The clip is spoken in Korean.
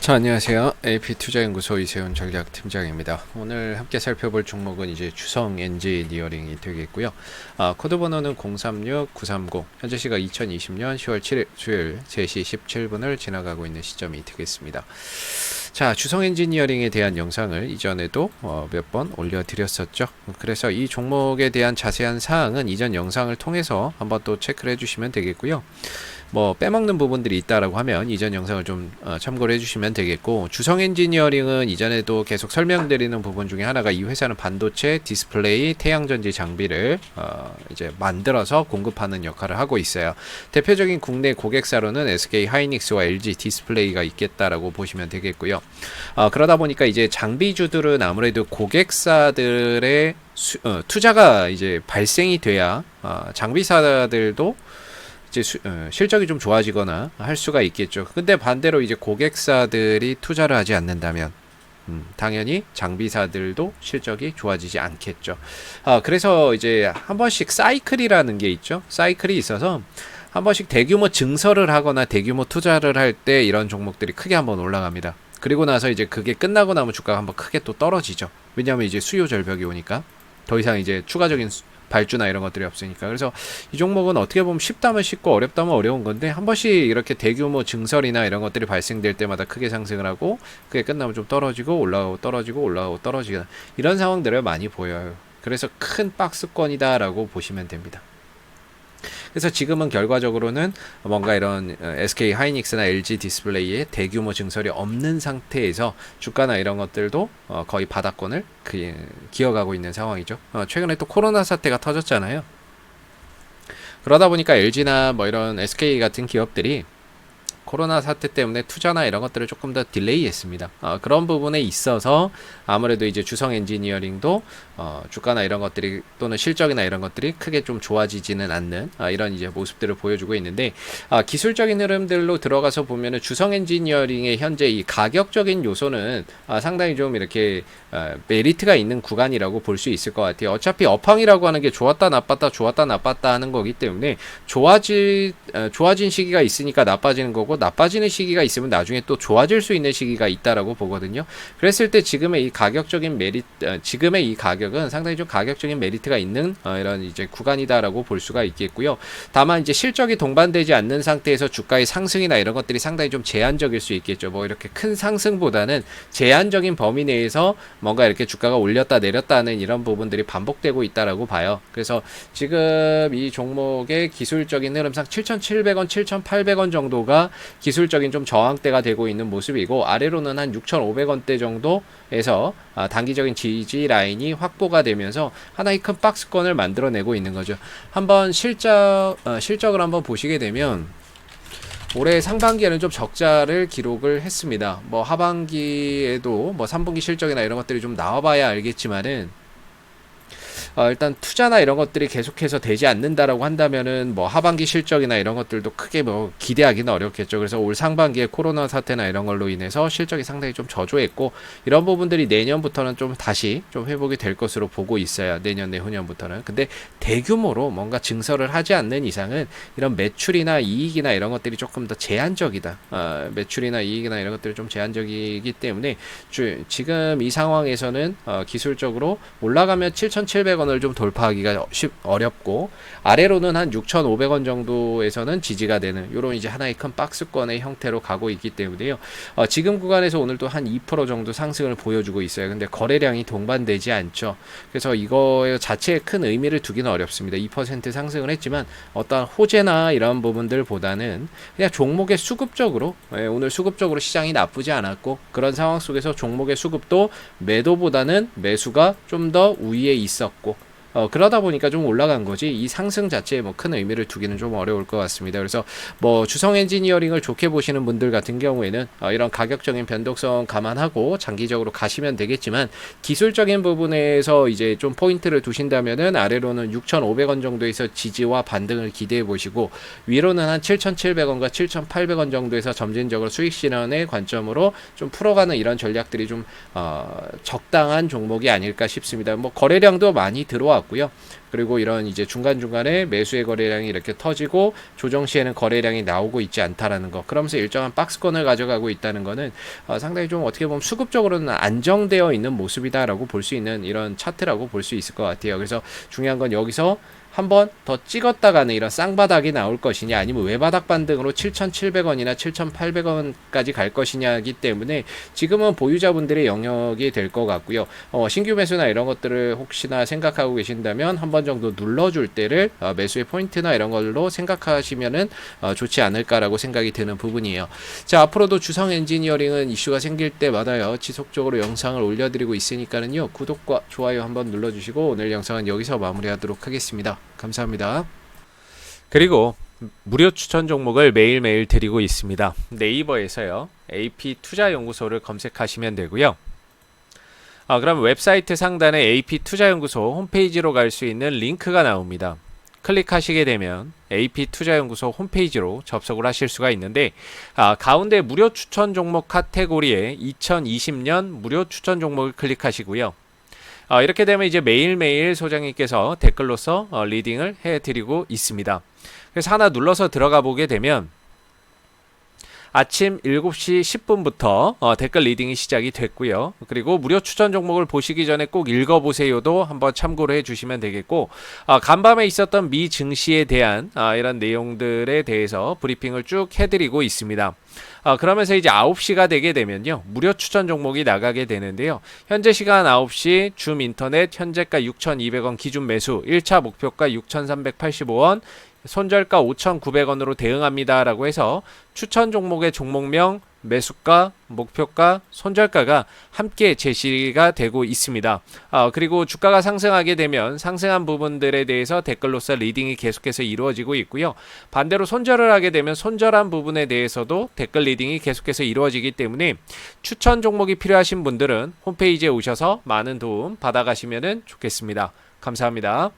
자, 안녕하세요. AP투자연구소 이세훈 전략팀장입니다. 오늘 함께 살펴볼 종목은 이제 주성 엔지니어링이 되겠고요. 코드 번호는 036930, 현재 시각 2020년 10월 7일 수요일 3시 17분을 지나가고 있는 시점이 되겠습니다. 자, 주성 엔지니어링에 대한 영상을 이전에도 몇 번 올려드렸었죠. 그래서 이 종목에 대한 자세한 사항은 이전 영상을 통해서 한번 또 체크를 해주시면 되겠고요. 뭐 빼먹는 부분들이 있다라고 하면 이전 영상을 좀 참고를 해주시면 되겠고, 주성 엔지니어링은 이전에도 계속 설명드리는 부분 중에 하나가 이 회사는 반도체, 디스플레이, 태양전지 장비를 이제 만들어서 공급하는 역할을 하고 있어요. 대표적인 국내 고객사로는 SK 하이닉스와 LG 디스플레이가 있겠다라고 보시면 되겠고요. 그러다 보니까 이제 장비주들은 아무래도 고객사들의 투자가 이제 발생이 돼야 장비사들도 이제 실적이 좀 좋아지거나 할 수가 있겠죠. 근데 반대로 이제 고객사들이 투자를 하지 않는다면 당연히 장비사들도 실적이 좋아지지 않겠죠. 그래서 이제 한 번씩 사이클이라는 게 있죠. 사이클이 있어서 한 번씩 대규모 증설을 하거나 대규모 투자를 할 때 이런 종목들이 크게 한번 올라갑니다. 그리고 나서 이제 그게 끝나고 나면 주가가 한번 크게 또 떨어지죠. 왜냐하면 이제 수요 절벽이 오니까 더 이상 이제 추가적인 발주나 이런 것들이 없으니까. 그래서 이 종목은 어떻게 보면 쉽다면 쉽고 어렵다면 어려운 건데, 한 번씩 이렇게 대규모 증설이나 이런 것들이 발생될 때마다 크게 상승을 하고 그게 끝나면 좀 떨어지고 올라가고 떨어지고 올라가고 떨어지고 이런 상황들을 많이 보여요. 그래서 큰 박스권이다 라고 보시면 됩니다. 그래서 지금은 결과적으로는 뭔가 이런 SK 하이닉스나 LG 디스플레이의 대규모 증설이 없는 상태에서 주가나 이런 것들도 거의 바닥권을 기어가고 있는 상황이죠. 최근에 또 코로나 사태가 터졌잖아요. 그러다 보니까 LG나 뭐 이런 SK 같은 기업들이 코로나 사태 때문에 투자나 이런 것들을 조금 더 딜레이 했습니다. 그런 부분에 있어서 아무래도 이제 주성 엔지니어링도 주가나 이런 것들이 또는 실적이나 이런 것들이 크게 좀 좋아지지는 않는 이런 이제 모습들을 보여주고 있는데, 기술적인 흐름들로 들어가서 보면은 주성 엔지니어링의 현재 이 가격적인 요소는 상당히 좀 이렇게 메리트가 있는 구간이라고 볼 수 있을 것 같아요. 어차피 업황이라고 하는 게 좋았다 나빴다 좋았다 나빴다 하는 거기 때문에 좋아진 시기가 있으니까 나빠지는 거고, 나빠지는 시기가 있으면 나중에 또 좋아질 수 있는 시기가 있다라고 보거든요. 그랬을 때 지금의 이 가격적인 지금의 이 가격은 상당히 좀 가격적인 메리트가 있는 이런 이제 구간이다라고 볼 수가 있겠고요. 다만 이제 실적이 동반되지 않는 상태에서 주가의 상승이나 이런 것들이 상당히 좀 제한적일 수 있겠죠. 뭐 이렇게 큰 상승보다는 제한적인 범위 내에서 뭔가 이렇게 주가가 올렸다 내렸다 하는 이런 부분들이 반복되고 있다라고 봐요. 그래서 지금 이 종목의 기술적인 흐름상 7,700원, 7,800원 정도가 기술적인 좀 저항대가 되고 있는 모습이고, 아래로는 한 6,500원대 정도에서 단기적인 지지 라인이 확보가 되면서 하나의 큰 박스권을 만들어내고 있는 거죠. 한번 실적을 한번 보시게 되면 올해 상반기에는 좀 적자를 기록을 했습니다. 뭐 하반기에도 뭐 3분기 실적이나 이런 것들이 좀 나와봐야 알겠지만은 일단 투자나 이런 것들이 계속해서 되지 않는다라고 한다면은 뭐 하반기 실적이나 이런 것들도 크게 뭐 기대하기는 어렵겠죠. 그래서 올 상반기에 코로나 사태나 이런 걸로 인해서 실적이 상당히 좀 저조했고, 이런 부분들이 내년부터는 좀 다시 좀 회복이 될 것으로 보고 있어요. 내년 내후년부터는. 근데 대규모로 뭔가 증설을 하지 않는 이상은 이런 매출이나 이익이나 이런 것들이 조금 더 제한적이다. 매출이나 이익이나 이런 것들이 좀 제한적이기 때문에 지금 이 상황에서는 기술적으로 올라가면 7,700원을 좀 돌파하기가 어렵고, 아래로는 한 6,500원 정도에서는 지지가 되는 이런 이제 하나의 큰 박스권의 형태로 가고 있기 때문에요. 지금 구간에서 오늘도 한 2% 정도 상승을 보여주고 있어요. 근데 거래량이 동반되지 않죠. 그래서 이거 자체에 큰 의미를 두기는 어렵습니다. 2% 상승을 했지만 어떤 호재나 이런 부분들보다는 그냥 종목의 수급적으로, 오늘 수급적으로 시장이 나쁘지 않았고, 그런 상황 속에서 종목의 수급도 매도보다는 매수가 좀 더 우위에 있었고, 그러다 보니까 좀 올라간 거지, 이 상승 자체에 뭐 큰 의미를 두기는 좀 어려울 것 같습니다. 그래서 뭐 주성 엔지니어링을 좋게 보시는 분들 같은 경우에는 이런 가격적인 변동성 감안하고 장기적으로 가시면 되겠지만, 기술적인 부분에서 이제 좀 포인트를 두신다면은 아래로는 6,500원 정도에서 지지와 반등을 기대해 보시고, 위로는 한 7,700원과 7,800원 정도에서 점진적으로 수익 실현의 관점으로 좀 풀어가는 이런 전략들이 좀 적당한 종목이 아닐까 싶습니다. 뭐 거래량도 많이 들어왔고 같고요. 그리고 이런 이제 중간중간에 매수의 거래량이 이렇게 터지고 조정 시에는 거래량이 나오고 있지 않다라는 거. 그러면서 일정한 박스권을 가져가고 있다는 거는 상당히 좀 어떻게 보면 수급적으로는 안정되어 있는 모습이다라고 볼 수 있는 이런 차트라고 볼 수 있을 것 같아요. 그래서 중요한 건 여기서 한번 더 찍었다가는 이런 쌍바닥이 나올 것이냐 아니면 외바닥 반등으로 7,700원이나 7,800원까지 갈 것이냐기 때문에 지금은 보유자분들의 영역이 될 것 같고요. 신규 매수나 이런 것들을 혹시나 생각하고 계신다면 한 번 정도 눌러줄 때를 매수의 포인트나 이런 걸로 생각하시면은 좋지 않을까라고 생각이 드는 부분이에요. 자, 앞으로도 주성 엔지니어링은 이슈가 생길 때마다요 지속적으로 영상을 올려드리고 있으니까는요 구독과 좋아요 한번 눌러주시고 오늘 영상은 여기서 마무리하도록 하겠습니다. 감사합니다. 그리고 무료 추천 종목을 매일매일 드리고 있습니다. 네이버에서요 AP투자연구소를 검색하시면 되고요. 그럼 웹사이트 상단에 AP투자연구소 홈페이지로 갈 수 있는 링크가 나옵니다. 클릭하시게 되면 AP투자연구소 홈페이지로 접속을 하실 수가 있는데 가운데 무료 추천 종목 카테고리에 2020년 무료 추천 종목을 클릭하시고요. 이렇게 되면 이제 매일매일 소장님께서 댓글로서 리딩을 해드리고 있습니다. 그래서 하나 눌러서 들어가 보게 되면 아침 7시 10분부터 댓글 리딩이 시작이 됐고요. 그리고 무료 추천 종목을 보시기 전에 꼭 읽어보세요도 한번 참고를 해주시면 되겠고 간밤에 있었던 미 증시에 대한 이런 내용들에 대해서 브리핑을 쭉 해드리고 있습니다. 그러면서 이제 9시가 되게 되면요 무료 추천 종목이 나가게 되는데요. 현재 시간 9시 줌 인터넷 현재가 6,200원 기준 매수 1차 목표가 6,385원 손절가 5,900원으로 대응합니다 라고 해서 추천 종목의 종목명, 매수가, 목표가, 손절가가 함께 제시가 되고 있습니다. 그리고 주가가 상승하게 되면 상승한 부분들에 대해서 댓글로서 리딩이 계속해서 이루어지고 있고요. 반대로 손절을 하게 되면 손절한 부분에 대해서도 댓글 리딩이 계속해서 이루어지기 때문에 추천 종목이 필요하신 분들은 홈페이지에 오셔서 많은 도움 받아가시면 좋겠습니다. 감사합니다.